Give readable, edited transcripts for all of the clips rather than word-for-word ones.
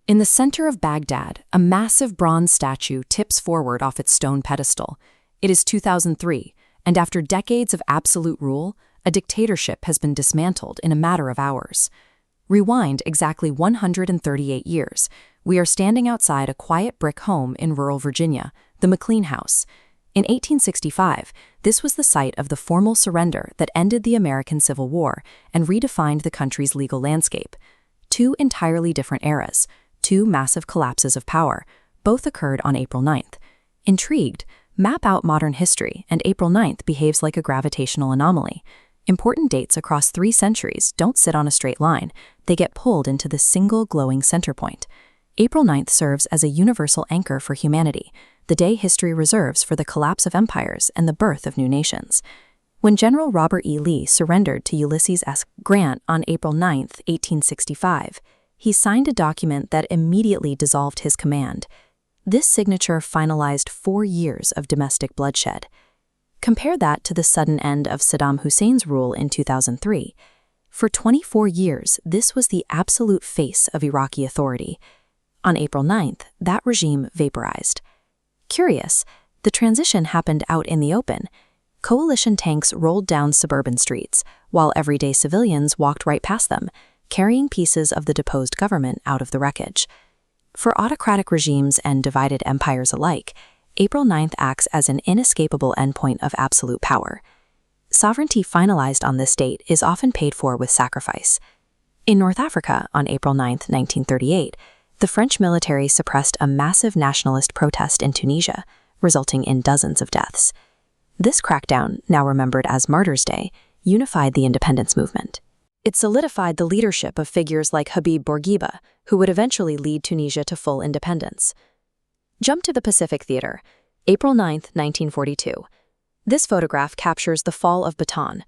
In the center of Baghdad, a massive bronze statue tips forward off its stone pedestal. It is 2003, and after decades of absolute rule, a dictatorship has been dismantled in a matter of hours. Rewind exactly 138 years. We are standing outside a quiet brick home in rural Virginia, the McLean House. In 1865, this was the site of the formal surrender that ended the American Civil War and redefined the country's legal landscape. Two entirely different eras, two massive collapses of power, both occurred on April 9th. Intrigued, map out modern history, and April 9th behaves like a gravitational anomaly. Important dates across 3 centuries don't sit on a straight line, they get pulled into the single glowing center point. April 9th serves as a universal anchor for humanity, the day history reserves for the collapse of empires and the birth of new nations. When General Robert E. Lee surrendered to Ulysses S. Grant on April 9, 1865, he signed a document that immediately dissolved his command. This signature finalized 4 years of domestic bloodshed. Compare that to the sudden end of Saddam Hussein's rule in 2003. For 24 years, this was the absolute face of Iraqi authority. On April 9th, that regime vaporized. Curious, the transition happened out in the open. Coalition tanks rolled down suburban streets, while everyday civilians walked right past them, carrying pieces of the deposed government out of the wreckage. For autocratic regimes and divided empires alike, April 9th acts as an inescapable endpoint of absolute power. Sovereignty finalized on this date is often paid for with sacrifice. In North Africa, on April 9, 1938, the French military suppressed a massive nationalist protest in Tunisia, resulting in dozens of deaths. This crackdown, now remembered as Martyrs' Day, unified the independence movement. It solidified the leadership of figures like Habib Bourguiba, who would eventually lead Tunisia to full independence. Jump to the Pacific Theater, April 9, 1942. This photograph captures the fall of Bataan.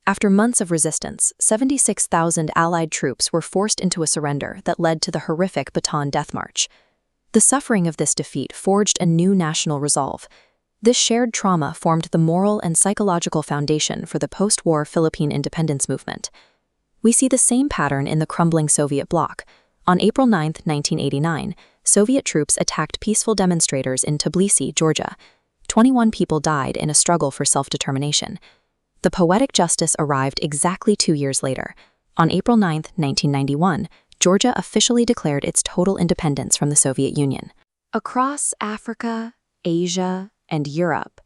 After months of resistance, 76,000 Allied troops were forced into a surrender that led to the horrific Bataan Death March. The suffering of this defeat forged a new national resolve. This shared trauma formed the moral and psychological foundation for the post-war Philippine independence movement. We see the same pattern in the crumbling Soviet bloc. On April 9, 1989, Soviet troops attacked peaceful demonstrators in Tbilisi, Georgia. 21 people died in a struggle for self-determination. The poetic justice arrived exactly 2 years later. On April 9, 1991, Georgia officially declared its total independence from the Soviet Union. Across Africa, Asia, and Europe,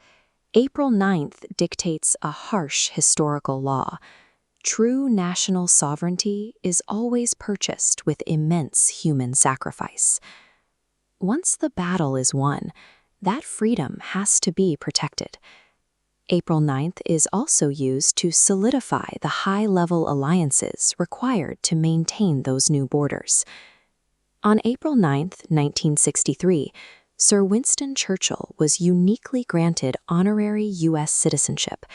April 9th dictates a harsh historical law. True national sovereignty is always purchased with immense human sacrifice. Once the battle is won, that freedom has to be protected. April 9th is also used to solidify the high-level alliances required to maintain those new borders. On April 9, 1963, Sir Winston Churchill was uniquely granted honorary U.S. citizenship,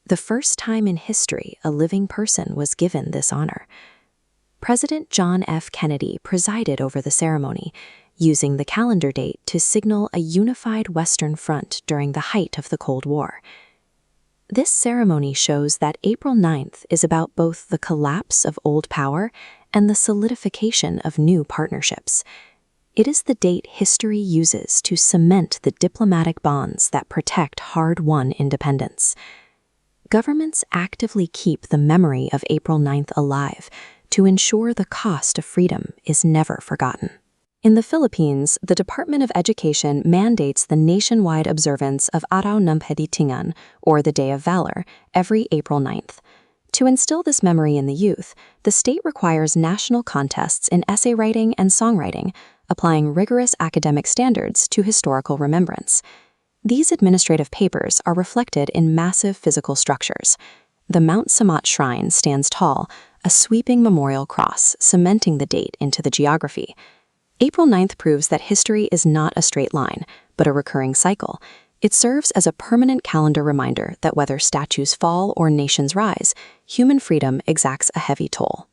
the first time in history a living person was given this honor. President John F. Kennedy presided over the ceremony, using the calendar date to signal a unified Western Front during the height of the Cold War. This ceremony shows that April 9th is about both the collapse of old power and the solidification of new partnerships. It is the date history uses to cement the diplomatic bonds that protect hard-won independence. Governments actively keep the memory of April 9th alive to ensure the cost of freedom is never forgotten. In the Philippines, the Department of Education mandates the nationwide observance of Araw ng Pagditingan, or the Day of Valor, every April 9th. To instill this memory in the youth, the state requires national contests in essay writing and songwriting, applying rigorous academic standards to historical remembrance. These administrative papers are reflected in massive physical structures. The Mount Samat Shrine stands tall, a sweeping memorial cross cementing the date into the geography. April 9th proves that history is not a straight line, but a recurring cycle. It serves as a permanent calendar reminder that whether statues fall or nations rise, human freedom exacts a heavy toll.